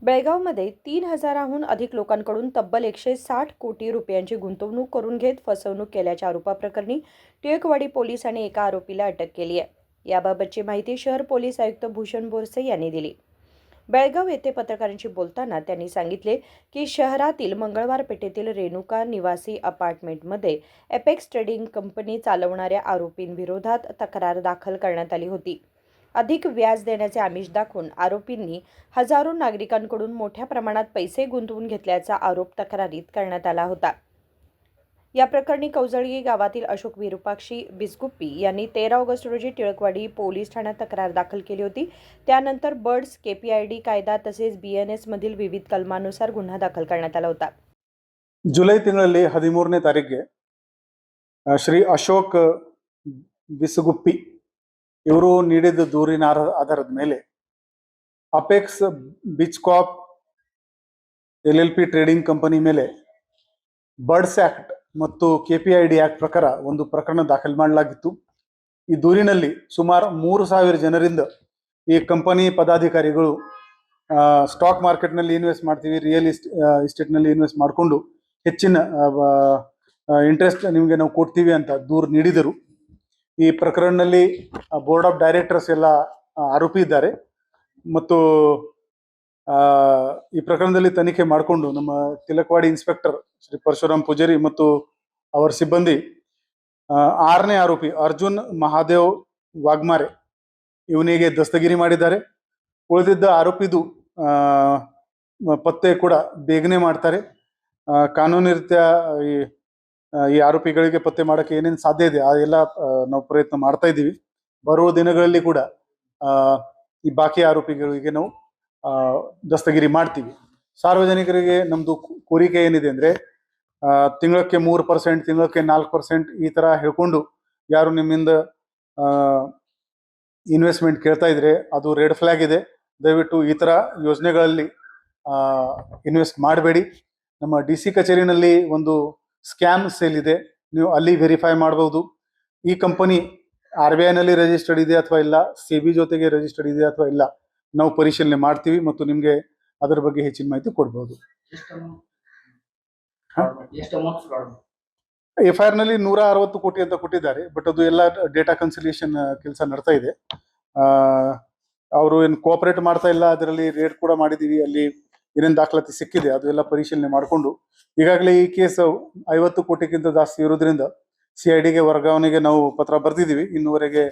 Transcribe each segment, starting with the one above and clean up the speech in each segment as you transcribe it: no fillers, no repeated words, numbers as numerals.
बेळगावमध्ये 3,000हून अधिक लोकांकडून तब्बल 160 कोटी रुपयांची गुंतवणूक करून घेत फसवणूक केल्याच्या आरोपाप्रकरणी टिळकवाडी पोलिसांनी एका आरोपीला अटक केली आहे। याबाबतची माहिती शहर पोलीस आयुक्त भूषण बोरसे यांनी दिली। बेळगाव येथे पत्रकारांशी बोलताना त्यांनी सांगितले की शहरातील मंगळवार पेठेतील रेणुका निवासी अपार्टमेंटमध्ये एपेक्स ट्रेडिंग कंपनी चालवणाऱ्या आरोपींविरोधात तक्रार दाखल करण्यात आली होती। अधिक व्याज देण्याचे आमिष दाखवून आरोपींनी हजारो नागरिकांकडून मोठ्या प्रमाणात पैसे गुंतवून घेतल्याचा आरोप तक्रारीत करण्यात आला होता। या प्रकरणी कौजळगी गावातील अशोक विरुपाक्षी बिस्गुप्पी यांनी 13 ऑगस्ट रोजी टिळकवाडी पोलीस ठाण्यात तक्रार दाखल केली होती। त्यानंतर बर्ड्स केपीआयडी कायदा तसेच बीएनएस मधील विविध कलमानुसार गुन्हा दाखल करण्यात आला होता। ಜುಲೈ ತಿಂಗಳಲ್ಲಿ 13ನೇ ತಾರೀಕಿಗೆ ಶ್ರೀ ಅಶೋಕ್ ಬಿಸ್ಗುಪ್ಪಿ ಇವರು ನೀಡಿದ ದೂರಿನ ಆಧಾರದ ಮೇಲೆ ಅಪೆಕ್ಸ್ ಬಿಚ್ಕಾಪ್ ಎಲ್ಎಲ್ಪಿ ಟ್ರೇಡಿಂಗ್ ಕಂಪನಿ ಮೇಲೆ ಬರ್ಡ್ಸ್ ಆಕ್ಟ್ ಮತ್ತು ಕೆಪಿಐಡಿ ಆಕ್ಟ್ ಪ್ರಕಾರ ಒಂದು ಪ್ರಕರಣ ದಾಖಲು ಮಾಡಲಾಗಿತ್ತು। ಈ ದೂರಿನಲ್ಲಿ ಸುಮಾರು 3,000 ಜನರಿಂದ ಈ ಕಂಪನಿ ಪದಾಧಿಕಾರಿಗಳು ಸ್ಟಾಕ್ ಮಾರ್ಕೆಟ್ನಲ್ಲಿ ಇನ್ವೆಸ್ಟ್ ಮಾಡ್ತೀವಿ, ರಿಯಲ್ ಎಸ್ಟೇಟ್ನಲ್ಲಿ ಇನ್ವೆಸ್ಟ್ ಮಾಡಿಕೊಂಡು ಹೆಚ್ಚಿನ ಇಂಟ್ರೆಸ್ಟ್ ನಿಮಗೆ ನಾವು ಕೊಡ್ತೀವಿ ಅಂತ ದೂರು ನೀಡಿದರು। ಈ ಪ್ರಕರಣದಲ್ಲಿ ಬೋರ್ಡ್ ಆಫ್ ಡೈರೆಕ್ಟರ್ಸ್ ಎಲ್ಲ ಆರೋಪಿ ಇದ್ದಾರೆ ಮತ್ತು ಈ ಪ್ರಕರಣದಲ್ಲಿ ತನಿಖೆ ಮಾಡಿಕೊಂಡು ನಮ್ಮ ತಿಲಕವಾಡಿ ಇನ್ಸ್ಪೆಕ್ಟರ್ ಶ್ರೀ ಪರಶುರಾಮ್ ಪೂಜಾರಿ ಮತ್ತು ಅವರ ಸಿಬ್ಬಂದಿ 6ನೇ ಆರೋಪಿ ಅರ್ಜುನ್ ಮಹಾದೇವ್ ವಾಗ್ಮಾರೆ ಇವನಿಗೆ ದಸ್ತಗಿರಿ ಮಾಡಿದ್ದಾರೆ। ಉಳಿದಿದ್ದ ಆರೋಪಿದು ಪತ್ತೆ ಕೂಡ ಬೇಗನೆ ಮಾಡ್ತಾರೆ। ಕಾನೂನು ರೀತ್ಯ ಈ ಆರೋಪಿಗಳಿಗೆ ಪತ್ತೆ ಮಾಡಕ್ಕೆ ಏನೇನು ಸಾಧ್ಯ ಇದೆ ಅದೆಲ್ಲ ನಾವು ಪ್ರಯತ್ನ ಮಾಡ್ತಾ ಇದ್ದೀವಿ। ಬರುವ ದಿನಗಳಲ್ಲಿ ಕೂಡ ಈ ಬಾಕಿ ಆರೋಪಿಗಳಿಗೆ ನಾವು ದಸ್ತಗಿರಿ ಮಾಡ್ತೀವಿ। ಸಾರ್ವಜನಿಕರಿಗೆ ನಮ್ದು ಕೋರಿಕೆ ಏನಿದೆ ಅಂದ್ರೆ ತಿಂಗಳಕ್ಕೆ 3%, ತಿಂಗಳಕ್ಕೆ 4% ಈ ತರ ಹೇಳ್ಕೊಂಡು ಯಾರು ನಿಮ್ಮಿಂದ ಇನ್ವೆಸ್ಟ್ಮೆಂಟ್ ಕೇಳ್ತಾ ಇದ್ರೆ ಅದು ರೆಡ್ ಫ್ಲಾಗ್ ಇದೆ। ದಯವಿಟ್ಟು ಈ ತರ ಯೋಜನೆಗಳಲ್ಲಿ ಇನ್ವೆಸ್ಟ್ ಮಾಡಬೇಡಿ। ನಮ್ಮ DC ಕಚೇರಿನಲ್ಲಿ ಒಂದು ಸ್ಕ್ಯಾಮ್ ಸೇಲ್ ಇದೆ, ನೀವು ಅಲ್ಲಿ ವೆರಿಫೈ ಮಾಡಬಹುದು। ಈ ಕಂಪನಿ RBI ನಲ್ಲಿ ರಿಜಿಸ್ಟರ್ಡ್ ಇದೆ ಅಥವಾ ಇಲ್ಲ, SEBI ಜೊತೆಗೆ ರಿಜಿಸ್ಟರ್ಡ್ ಇದೆ ಅಥವಾ ಇಲ್ಲ, ನಾವು ಪರಿಶೀಲನೆ ಮಾಡ್ತೀವಿ ಮತ್ತು ನಿಮಗೆ ಅದರ ಬಗ್ಗೆ ಹೆಚ್ಚಿನ ಮಾಹಿತಿ ಕೊಡಬಹುದು। FIR ನಲ್ಲಿ 160 ಕೋಟಿ ಅಂತ ಕೊಟ್ಟಿದ್ದಾರೆ, ಬಟ್ ಅದು ಎಲ್ಲ ಡೇಟಾ ಕನ್ಸಿಲಿಯೇಷನ್ ಕೆಲಸ ನಡ್ತಾ ಇದೆ। ಅವರು ಏನು ಕೋಆಪರೇಟ್ ಮಾಡ್ತಾ ಇಲ್ಲ, ಅದರಲ್ಲಿ ರೇಡ್ ಕೂಡ ಮಾಡಿದೀವಿ, ಅಲ್ಲಿ ಏನೇನು ದಾಖಲಾತಿ ಸಿಕ್ಕಿದೆ ಅದು ಎಲ್ಲ ಪರಿಶೀಲನೆ ಮಾಡಿಕೊಂಡು ಈಗಾಗಲೇ ಈ ಕೇಸ್ 50 ಕೋಟಿಗಿಂತ ಜಾಸ್ತಿ ಇರೋದ್ರಿಂದ CIDಗೆ ವರ್ಗಾವಣೆಗೆ ನಾವು ಪತ್ರ ಬರ್ತಿದ್ದೀವಿ। ಇನ್ನೂವರೆಗೆ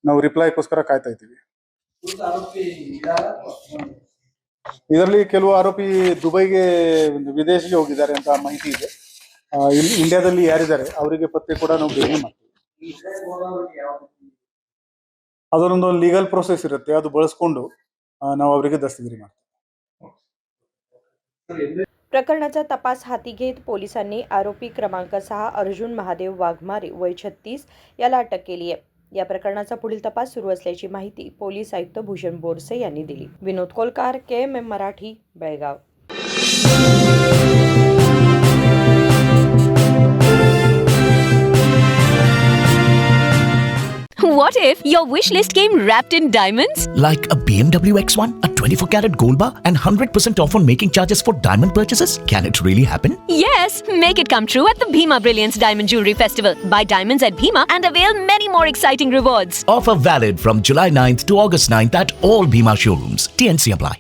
ನಾವು ರಿಪ್ಲೈಗೋಸ್ಕರ ಕಾಯ್ತಾ ಇದ್ದೀವಿ। ಇದರಲ್ಲಿ ಕೆಲವು ಆರೋಪಿ ದುಬೈಗೆ ವಿದೇಶಕ್ಕೆ ಹೋಗಿದ್ದಾರೆ ಅಂತ ಮಾಹಿತಿ ಇದೆ। ಇಂಡಿಯಾದಲ್ಲಿ ಯಾರಿದ್ದಾರೆ ಅವರಿಗೆ ಪತ್ತೆ ಕೂಡ ನಾವು ಬೇಗನೆ ಮಾಡ್ತೀವಿ। ಅದರೊಂದು ಲೀಗಲ್ ಪ್ರೊಸೆಸ್ ಇರುತ್ತೆ, ಅದು ಬಳಸ್ಕೊಂಡು ನಾವು ಅವರಿಗೆ ದಸ್ತಗಿರಿ ಮಾಡ್ತೀವಿ। प्रकरणाचा तपास हाती घेत पोलिसांनी आरोपी क्रमांक 6 अर्जुन महादेव वाघमारे वय 36 याला अटक केली आहे। या प्रकरणाचा पुढील तपास सुरू असल्याची माहिती पोलीस आयुक्त भूषण बोरसे यांनी दिली। Vinod Kolkar, KMM Marathi, Belgaum. What if your wish list came wrapped in diamonds? Like a BMW X1, a 24-carat gold bar, and 100% off on making charges for diamond purchases? Can it really happen? Yes! Make it come true at the Bhima Brilliance Diamond Jewelry Festival. Buy diamonds at Bhima and avail many more exciting rewards. Offer valid from July 9th to August 9th at all Bhima showrooms. TNC apply.